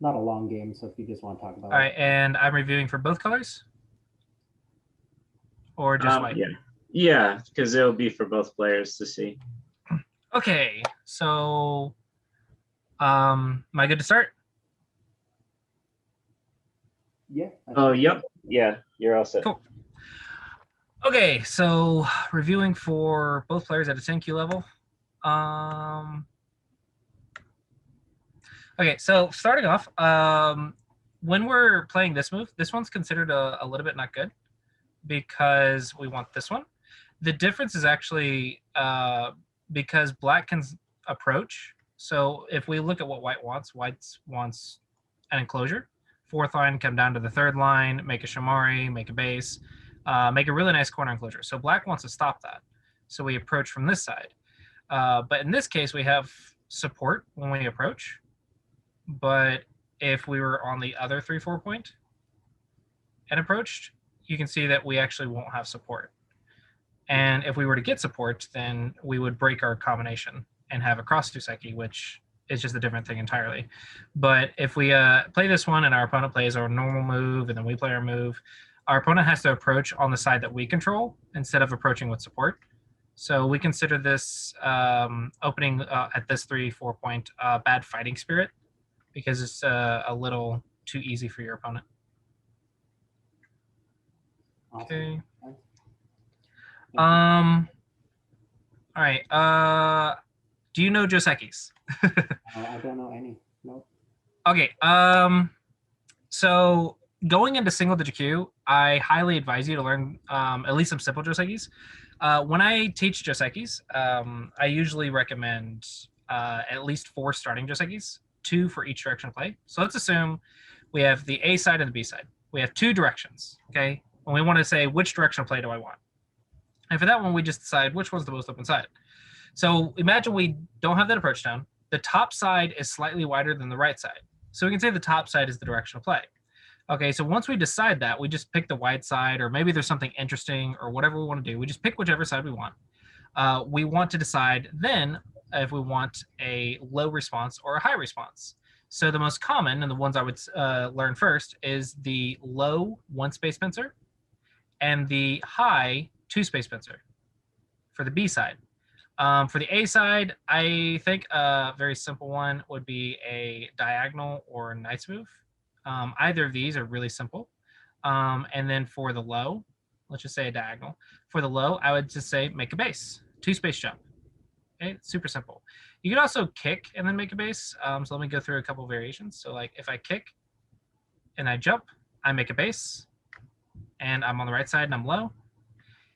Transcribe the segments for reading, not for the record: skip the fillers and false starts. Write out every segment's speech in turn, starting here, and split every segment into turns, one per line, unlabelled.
not a long game, so if you just want to talk about
All
it.
right, and I'm reviewing for both colors or just white?
Yeah. Yeah, because it'll be for both players to see.
Okay, so am I good to start?
Yeah.
Oh, yep. Yeah, you're all set.
Cool. Okay, so reviewing for both players at a 10Q level. Okay, so starting off, when we're playing this move, this one's considered a little bit not good because we want this one. The difference is actually because black can approach. So if we look at what white wants an enclosure. Fourth line, come down to the third line, make a shamari, make a base, make a really nice corner enclosure. So black wants to stop that. So we approach from this side. But in this case, we have support when we approach. But if we were on the other 3-4 point and approached, you can see that we actually won't have support. And if we were to get support, then we would break our combination and have a cross Duseki, which is just a different thing entirely. But if we play this one and our opponent plays our normal move and then we play our move, our opponent has to approach on the side that we control instead of approaching with support. So we consider this opening at this 3-4 point bad fighting spirit because it's a little too easy for your opponent.
Awesome.
Okay.
Thank you.
All right. Do you know Josekis?
I don't know any. Nope.
Okay. So going into single digit Q, I highly advise you to learn at least some simple Josekis. When I teach Josekis, I usually recommend at least 4 starting Josekis, 2 for each direction of play. So let's assume we have the A side and the B side. We have 2 directions, okay? And we want to say which direction of play do I want. And for that one, we just decide which one's the most open side. So imagine we don't have that approach down. The top side is slightly wider than the right side. So we can say the top side is the direction of play. Okay, so once we decide that, we just pick the wide side, or maybe there's something interesting or whatever we want to do. We just pick whichever side we want. We want to decide then if we want a low response or a high response. So the most common, and the ones I would learn first, is the low 1-space pincer and the high 2-space pincer for the B side. For the A side, I think a very simple one would be a diagonal or a nice move. Either of these are really simple. And then for the low, let's just say a diagonal. For the low, I would just say make a base, 2-space jump. Okay, super simple. You can also kick and then make a base. So let me go through a couple variations. So like if I kick and I jump, I make a base, and I'm on the right side and I'm low.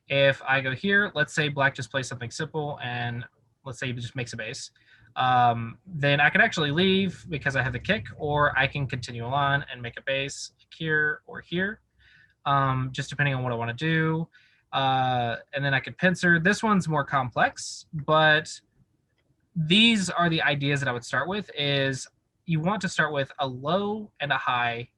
If I go here, let's say black just plays something simple, and let's say he just makes a base. Then I can actually leave because I have the kick, or I can continue on and make a base here or here, just depending on what I want to do. And then I could pincer. This one's more complex, but these are the ideas that I would start with. Is you want to start with a low and a high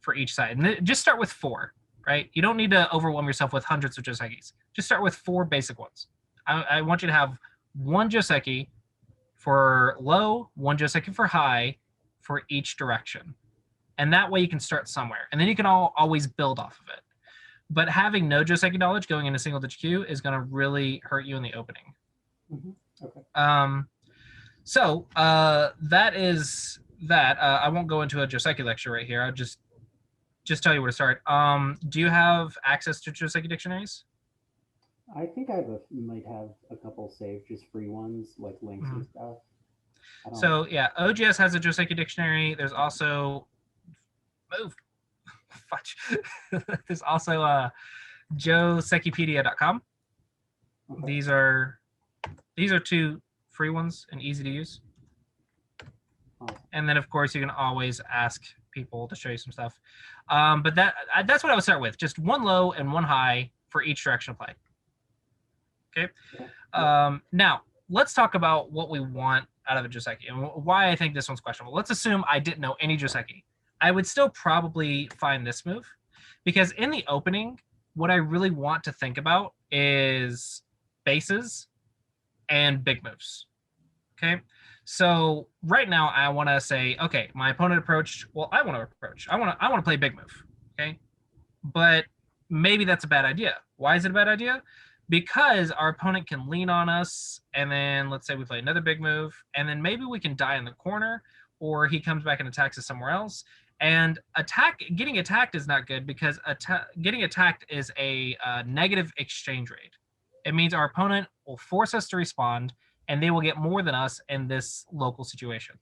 for each side, and just start with 4. Right? You don't need to overwhelm yourself with hundreds of Josekis. Just start with 4 basic ones. I want you to have 1 Joseki for low, 1 Joseki for high for each direction. And that way you can start somewhere. And then you can always build off of it. But having no Joseki knowledge going into single digit Q is going to really hurt you in the opening.
Mm-hmm. Okay.
So that is that. I won't go into a Joseki lecture right here. I'll just tell you where to start. Do you have access to Joseki dictionaries?
I think might have a couple saved, just free ones, like links and stuff.
So yeah, OGS has a Joseki dictionary. There's also There's also josekipedia.com. Okay. These are 2 free ones and easy to use. And then of course you can always ask people to show you some stuff. But that's what I would start with. Just 1 low and 1 high for each direction of play. Okay. Now let's talk about what we want out of a Joseki and why I think this one's questionable. Let's assume I didn't know any Joseki. I would still probably find this move because in the opening, what I really want to think about is bases and big moves. Okay. So right now I want to say, okay, my opponent approached. Well, I want to approach. I want to play big move. Okay, but maybe that's a bad idea. Why is it a bad idea? Because our opponent can lean on us, and then let's say we play another big move, and then maybe we can die in the corner, or he comes back and attacks us somewhere else. And getting attacked is not good because getting attacked is a negative exchange rate. It means our opponent will force us to respond, and they will get more than us in this local situation.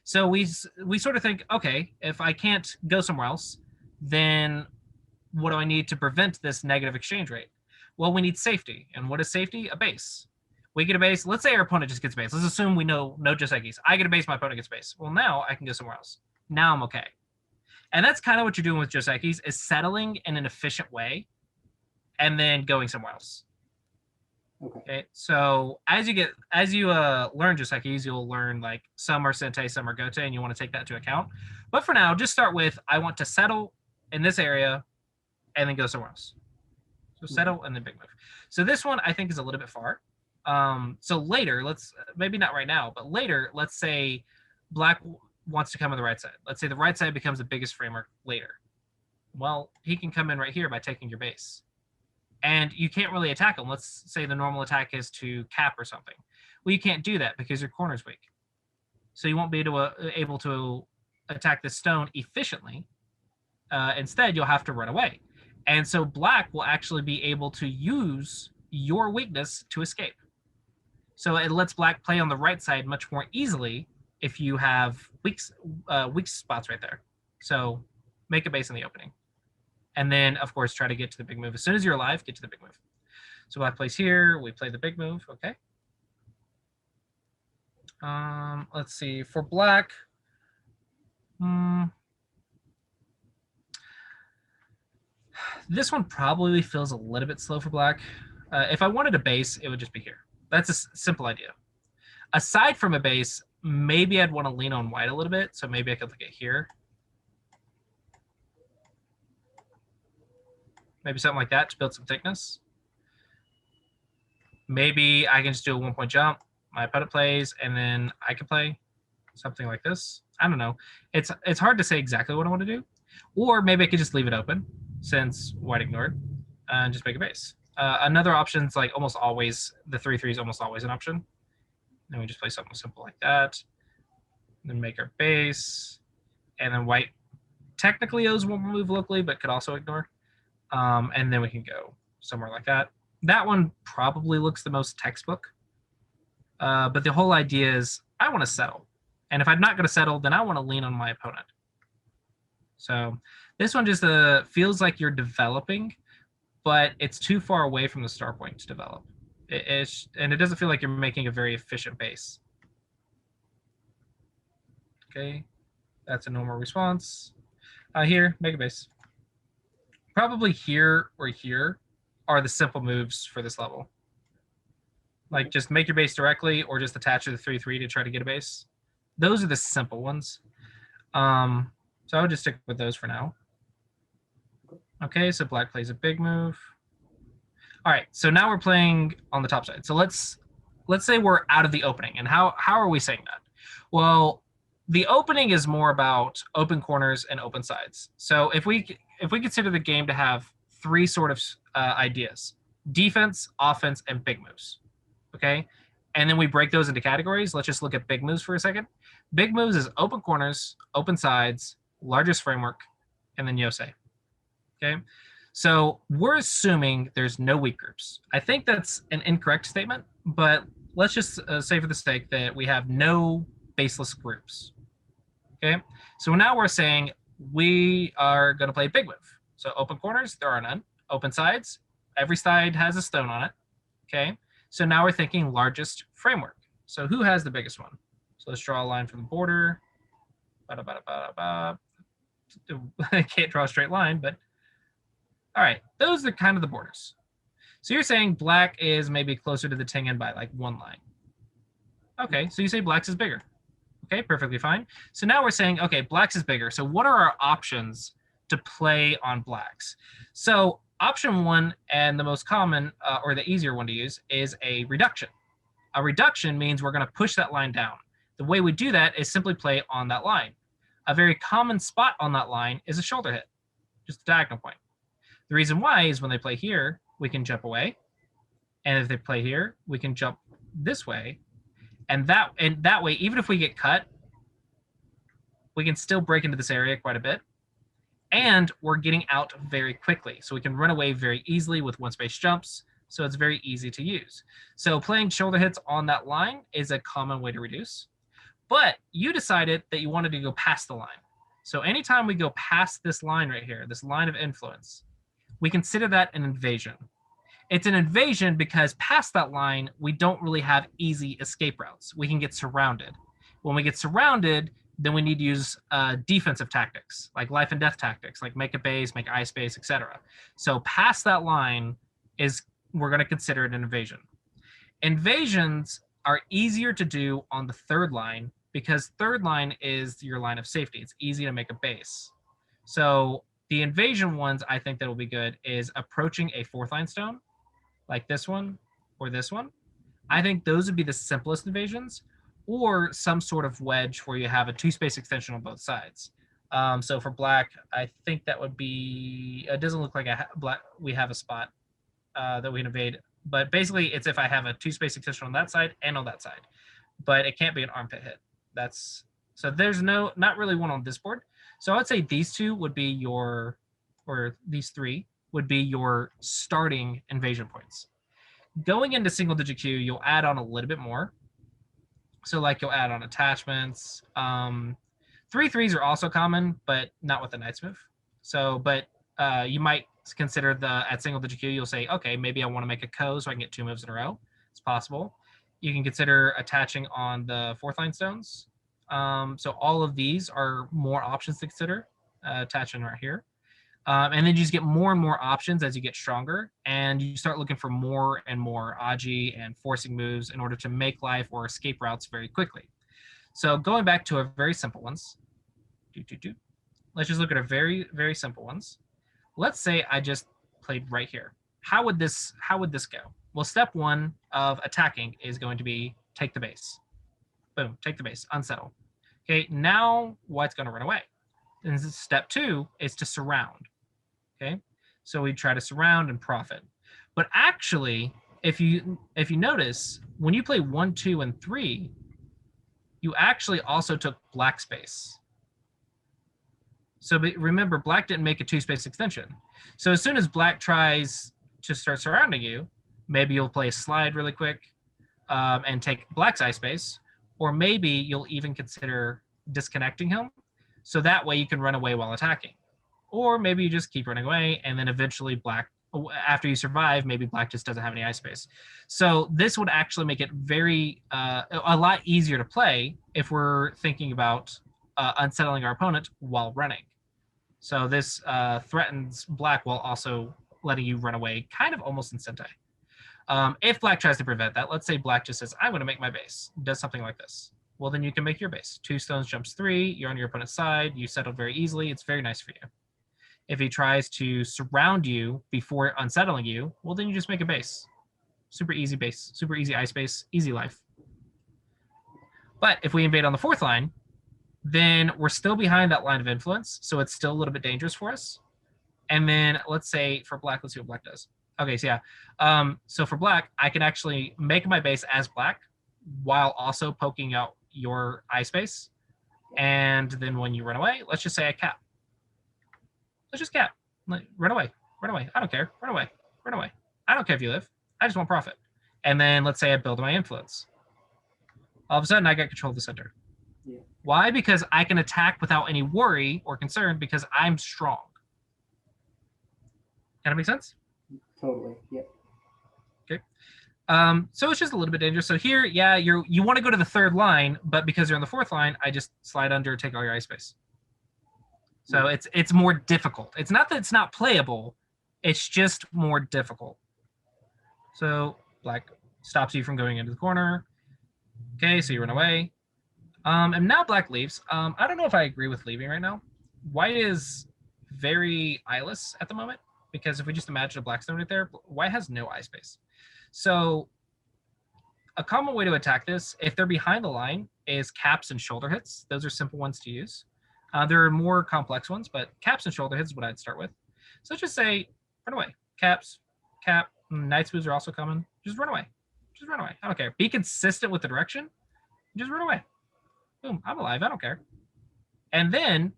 So we sort of think, okay, if I can't go somewhere else, then what do I need to prevent this negative exchange rate? Well, we need safety. And what is safety? A base. We get a base. Let's say our opponent just gets base. Let's assume we know no Joseikis. I get a base, my opponent gets base. Well, now I can go somewhere else. Now I'm okay. And that's kind of what you're doing with Joseikis, is settling in an efficient way and then going somewhere else. Okay. So as you learn Joseikis, you'll learn like some are Sente, some are Gote, and you want to take that into account. But for now, just start with I want to settle in this area and then go somewhere else. So settle and then big move. So this one I think is a little bit far. So later, maybe not right now, but later, let's say black wants to come on the right side. Let's say the right side becomes the biggest framework later. Well, he can come in right here by taking your base. And you can't really attack him. Let's say the normal attack is to cap or something. Well, you can't do that because your corner's weak. So you won't be able to attack the stone efficiently. Instead, you'll have to run away. And so black will actually be able to use your weakness to escape. So it lets black play on the right side much more easily if you have weak spots right there. So make a base in the opening. And then, of course, try to get to the big move. As soon as you're alive, get to the big move. So black plays here. We play the big move. Okay. Let's see. For black, this one probably feels a little bit slow for black. If I wanted a base, it would just be here. That's a simple idea. Aside from a base, maybe I'd want to lean on white a little bit. So maybe I could look at here. Maybe something like that to build some thickness. Maybe I can just do a 1-point jump. My opponent plays, and then I can play something like this. I don't know. It's hard to say exactly what I want to do. Or maybe I could just leave it open since white ignored and just make a base. Another option is like almost always, the 3/3 is almost always an option. Then we just play something simple like that. Then make our base. And then white technically owes one move locally, but could also ignore. And then we can go somewhere like that. That one probably looks the most textbook. But the whole idea is I want to settle. And if I'm not going to settle, then I want to lean on my opponent. So this one just feels like you're developing, but it's too far away from the start point to develop. And it doesn't feel like you're making a very efficient base. Okay, that's a normal response. Here, make a base. Probably here or here are the simple moves for this level. Like just make your base directly or just attach to the 3/3 to try to get a base. Those are the simple ones. So I would just stick with those for now. Okay, so black plays a big move. All right, so now we're playing on the top side. So let's say we're out of the opening. And how are we saying that? Well, the opening is more about open corners and open sides. So if we consider the game to have three sort of ideas: defense, offense, and big moves. Okay, and then we break those into categories. Let's just look at big moves for a second. Big moves is open corners, open sides, largest framework, and then Yosei. Okay, so we're assuming there's no weak groups. I think that's an incorrect statement, but let's just say for the sake that we have no baseless groups. Okay, so now we're saying we are going to play big move. So open corners, there are none. Open sides, every side has a stone on it. Okay, so now we're thinking largest framework. So who has the biggest one? So let's draw a line from the border. I can't draw a straight line, but all right, those are kind of the borders. So you're saying black is maybe closer to the Tengen by like one line. Okay, so you say black's is bigger. Okay, perfectly fine. So now we're saying, okay, black's is bigger. So what are our options to play on blacks? So option one, and the most common or the easier one to use, is a reduction. A reduction means we're going to push that line down. The way we do that is simply play on that line. A very common spot on that line is a shoulder hit, just a diagonal point. The reason why is when they play here, we can jump away. And if they play here, we can jump this way. And that way, even if we get cut, we can still break into this area quite a bit. And we're getting out very quickly. So we can run away very easily with one space jumps. So it's very easy to use. So playing shoulder hits on that line is a common way to reduce. But you decided that you wanted to go past the line. So anytime we go past this line right here, this line of influence, we consider that an invasion. It's an invasion because past that line, we don't really have easy escape routes. We can get surrounded. When we get surrounded, then we need to use defensive tactics, like life and death tactics, like make a base, make eye space, etc. So past that line we're going to consider it an invasion. Invasions are easier to do on the third line because third line is your line of safety. It's easy to make a base. So the invasion ones I think that will be good is approaching a fourth line stone, like this one or this one. I think those would be the simplest invasions, or some sort of wedge where you have a 2-space extension on both sides. So for black, I think that would be, it doesn't look like we have a spot that we can invade, but basically it's if I have a 2-space extension on that side and on that side, but it can't be an armpit hit. So there's not really one on this board. So I would say these two would be or these three would be your starting invasion points. Going into single digit Q, you'll add on a little bit more. So like you'll add on attachments. 3/3s are also common, but not with the Knight's move. So, but you might consider at single digit Q, you'll say, okay, maybe I want to make a co so I can get 2 moves in a row. It's possible. You can consider attaching on the fourth line stones. So all of these are more options to consider, attaching right here. And then you just get more and more options as you get stronger, and you start looking for more and more Aji and forcing moves in order to make life or escape routes very quickly. So going back to our very simple ones, let's just look at our very, very simple ones. Let's say I just played right here. How would this go? Well, step 1 of attacking is going to be take the base. Boom, take the base, unsettle. Okay, now white's going to run away. And step 2 is to surround. Okay, so we try to surround and profit. But actually, if you notice, when you play 1, 2, and 3, you actually also took black space. So remember, black didn't make a 2-space extension. So as soon as black tries to start surrounding you, maybe you'll play a slide really quick and take black's eye space, or maybe you'll even consider disconnecting him. So that way you can run away while attacking. Or maybe you just keep running away, and then eventually black, after you survive, maybe black just doesn't have any eye space. So this would actually make it a lot easier to play if we're thinking about unsettling our opponent while running. So this threatens black while also letting you run away, kind of almost in Sentai. If black tries to prevent that, let's say black just says, I'm going to make my base, does something like this. Well, then you can make your base. 2 stones jumps 3, you're on your opponent's side, you settled very easily, it's very nice for you. If he tries to surround you before unsettling you, well, then you just make a base. Super easy base, super easy eye space, easy life. But if we invade on the fourth line, then we're still behind that line of influence, so it's still a little bit dangerous for us. And then let's say for black, let's see what black does. Okay, so yeah. So for black, I can actually make my base as black while also poking out your eye space. And then when you run away, let's just say I cap. Let's just cap. Run away. Run away. I don't care. Run away. Run away. I don't care if you live. I just want profit. And then let's say I build my influence. All of a sudden, I got control of the center.
Yeah.
Why? Because I can attack without any worry or concern because I'm strong. Can that make sense?
Totally. Yep.
Okay. So it's just a little bit dangerous. So here, yeah, you want to go to the third line, but because you're on the fourth line, I just slide under, take all your eye space. So it's more difficult. It's not that it's not playable, it's just more difficult. So black stops you from going into the corner. Okay, so you run away. And now black leaves. I don't know if I agree with leaving right now. White is very eyeless at the moment, because if we just imagine a black stone right there, white has no eye space. So a common way to attack this, if they're behind the line, is caps and shoulder hits. Those are simple ones to use. There are more complex ones, but caps and shoulder hits is what I'd start with. So let's just say, run away. Caps, cap, knight's moves are also common. Just run away. Just run away. I don't care. Be consistent with the direction. Just run away. Boom, I'm alive. I don't care. And then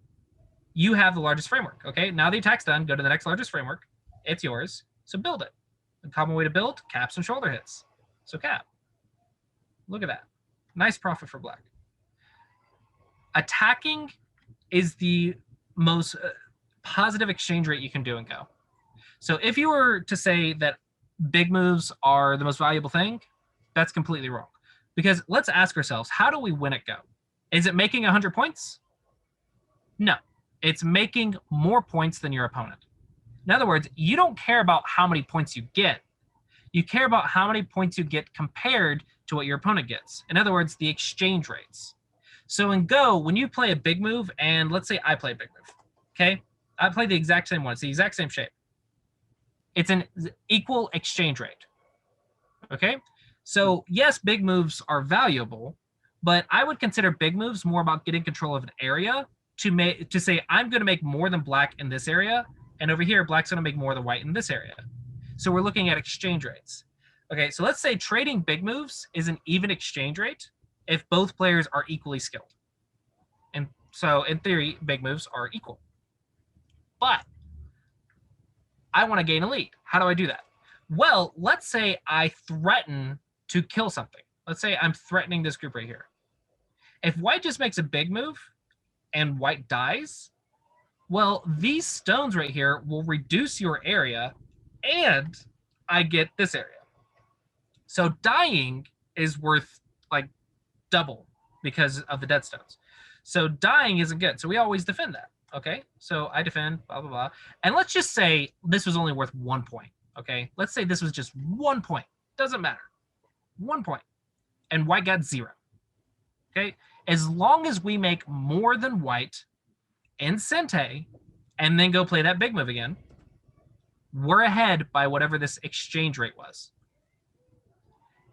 you have the largest framework. Okay, now the attack's done. Go to the next largest framework. It's yours. So build it. The common way to build, caps and shoulder hits. So cap. Look at that. Nice profit for black. Attacking is the most positive exchange rate you can do in Go. So if you were to say that big moves are the most valuable thing, that's completely wrong. Because let's ask ourselves, how do we win at Go? Is it making 100 points? No. It's making more points than your opponent. In other words, you don't care about how many points you get. You care about how many points you get compared to what your opponent gets. In other words, the exchange rates. So in Go, when you play a big move, and let's say I play a big move, okay? I play the exact same one. It's the exact same shape. It's an equal exchange rate, okay? So yes, big moves are valuable, but I would consider big moves more about getting control of an area to say, I'm going to make more than black in this area, and over here, black's going to make more than white in this area. So we're looking at exchange rates. Okay, so let's say trading big moves is an even exchange rate if both players are equally skilled. And so in theory, big moves are equal. But I want to gain a lead. How do I do that? Well, let's say I threaten to kill something. Let's say I'm threatening this group right here. If white just makes a big move and white dies, well, these stones right here will reduce your area and I get this area. So dying is worth like double because of the dead stones. So dying isn't good. So we always defend that. Okay, so I defend, blah, blah, blah. And let's just say this was only worth 1 point. Okay, let's say this was just 1 point. Doesn't matter. 1 point. And white got 0. Okay, as long as we make more than white in Sente and then go play that big move again, we're ahead by whatever this exchange rate was.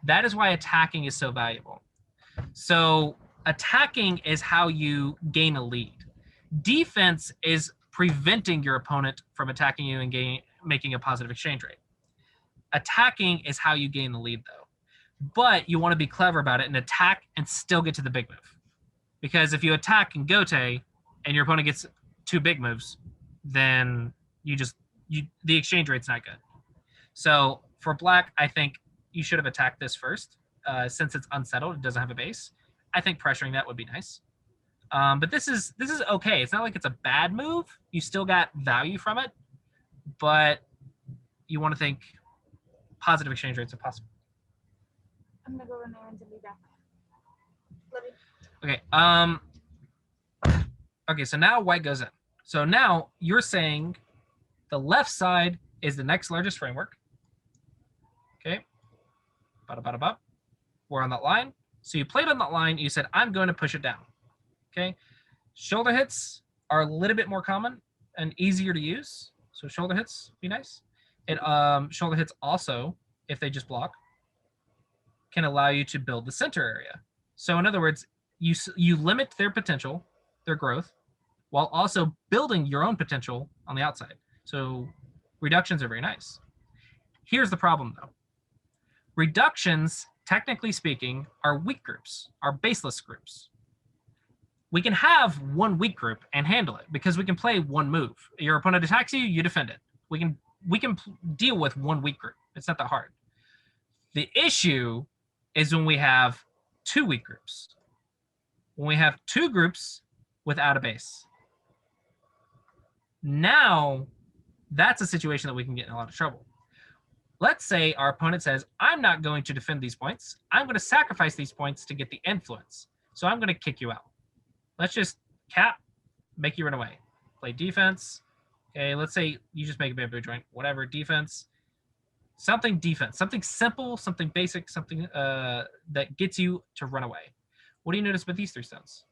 That is why attacking is so valuable. So attacking is how you gain a lead. Defense is preventing your opponent from attacking you and making a positive exchange rate. Attacking is how you gain the lead, though. But you want to be clever about it and attack and still get to the big move. Because if you attack in Gote and your opponent gets 2 big moves, then the exchange rate's not good. So for black, I think you should have attacked this first. Since it's unsettled, it doesn't have a base. I think pressuring that would be nice. But this is okay. It's not like it's a bad move. You still got value from it, but you want to think positive exchange rates if possible.
I'm gonna go in there and be back. Love you.
Okay. Okay. So now white goes in. So now you're saying the left side is the next largest framework. Okay. Bada. We're on that line. So you played on that line. You said, I'm going to push it down. Okay. Shoulder hits are a little bit more common and easier to use. So shoulder hits be nice. And shoulder hits also, if they just block, can allow you to build the center area. So in other words, you limit their potential, their growth, while also building your own potential on the outside. So reductions are very nice. Here's the problem, though. Reductions, technically speaking, are weak groups, are baseless groups. We can have one weak group and handle it because we can play one move. Your opponent attacks you, you defend it. We can deal with one weak group. It's not that hard. The issue is when we have 2 weak groups. When we have 2 groups without a base. Now, that's a situation that we can get in a lot of trouble. Let's say our opponent says, I'm not going to defend these points. I'm going to sacrifice these points to get the influence. So I'm going to kick you out. Let's just cap, make you run away. Play defense. Okay, let's say you just make a bamboo joint, whatever, defense. Something simple, something basic, something that gets you to run away. What do you notice with these 3 stones?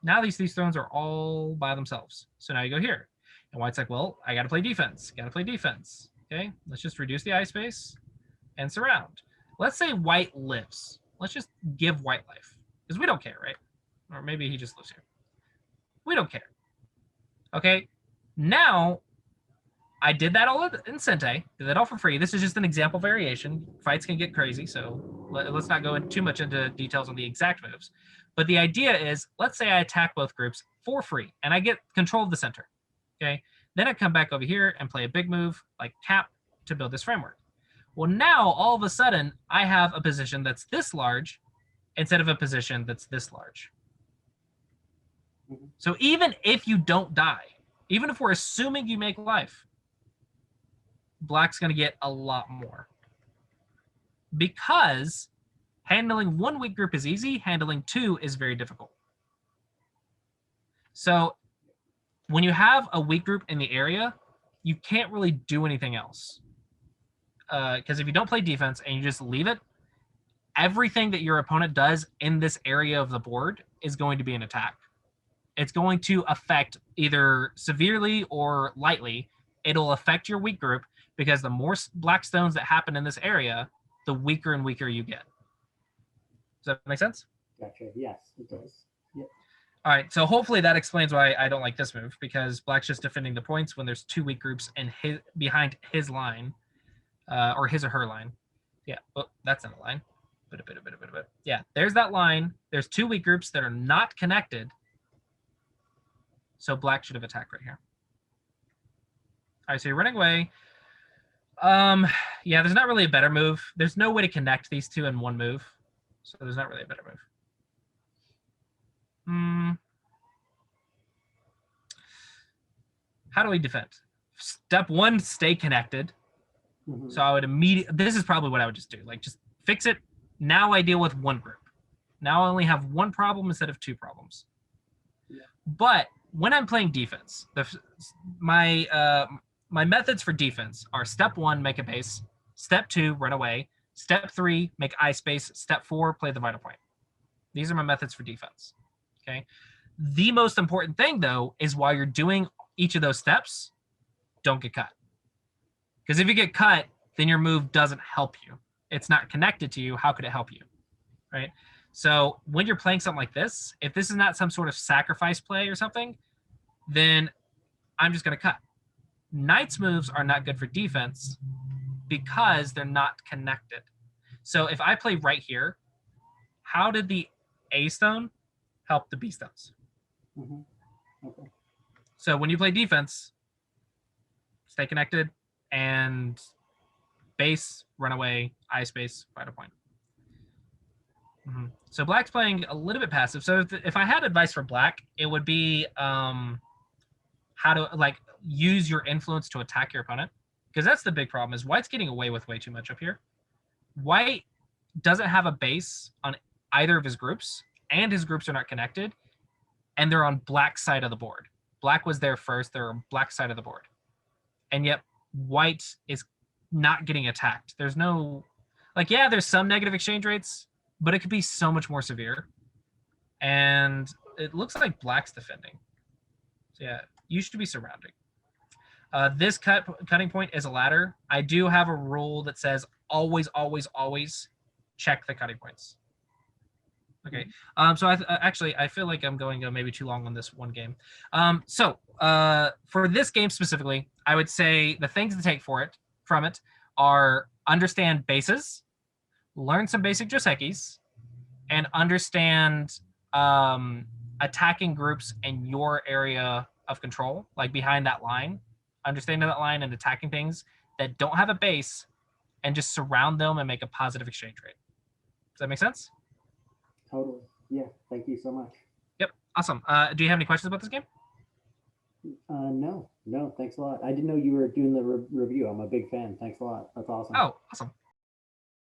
Now these 3 stones are all by themselves. So now you go here. And white's like, well, I got to play defense. Okay, let's just reduce the eye space and surround. Let's say white lives. Let's just give white life. because we don't care, right? Or maybe he just lives here. We don't care. Okay, now I did that all in Sente, did that all for free. This is just an example variation. Fights can get crazy, so let's not go too much into details on the exact moves. But the idea is, let's say I attack both groups for free, and I get control of the center. Okay, then I come back over here and play a big move like cap to build this framework. Well, now all of a sudden I have a position that's this large instead of a position that's this large. So even if you don't die, even if we're assuming you make life, black's going to get a lot more. Because handling one weak group is easy, handling two is very difficult. So when you have a weak group in the area, you can't really do anything else. Because if you don't play defense and you just leave it, everything that your opponent does in this area of the board is going to be an attack. It's going to affect either severely or lightly. It'll affect your weak group because the more black stones that happen in this area, the weaker and weaker you get. Does that make sense?
Gotcha. Yes, it does. Yep.
All right, so hopefully that explains why I don't like this move, because black's just defending the points when there's two weak groups and behind his line, or his or her line. Yeah, well, that's not a line. Yeah, there's that line. There's two weak groups that are not connected. So black should have attacked right here. All right, so you're running away. Yeah, there's not really a better move. There's no way to connect these two in one move. So there's not really a better move. How do we defend? Step one, stay connected.
Mm-hmm.
So I would this is probably what I would just do. Like, just fix it. Now I deal with one group. Now I only have one problem instead of two problems.
Yeah.
But when I'm playing defense, my methods for defense are step one, make a base. Step two, run away. Step three, make eye space. Step four, play the vital point. These are my methods for defense. Okay. The most important thing, though, is while you're doing each of those steps, don't get cut. Because if you get cut, then your move doesn't help you. It's not connected to you. How could it help you? Right? So when you're playing something like this, if this is not some sort of sacrifice play or something, then I'm just going to cut. Knight's moves are not good for defense because they're not connected. So if I play right here, how did the A stone help the B stones?
Mm-hmm. Okay.
So when you play defense, stay connected and base, run away, eye space, vital point. Mm-hmm. So black's playing a little bit passive. So if I had advice for black, it would be how to use your influence to attack your opponent. Because that's the big problem, is white's getting away with way too much up here. White doesn't have a base on either of his groups, and his groups are not connected, and they're on black side of the board. Black was there first, they're on black side of the board. And yet white is not getting attacked. There's no, there's some negative exchange rates, but it could be so much more severe. And it looks like black's defending. So yeah, you should be surrounding. This cutting point is a ladder. I do have a rule that says always, always, always check the cutting points. Okay. So I feel like I'm going maybe too long on this one game. So for this game specifically, I would say the things to take from it are understand bases, learn some basic Josekis, and understand attacking groups in your area of control, like behind that line. Understanding that line and attacking things that don't have a base, and just surround them and make a positive exchange rate. Does that make sense?
Totally. Yeah. Thank you so much.
Yep. Awesome. Do you have any questions about this game?
No. Thanks a lot. I didn't know you were doing the review. I'm a big fan. Thanks a lot. That's awesome.
Oh, awesome.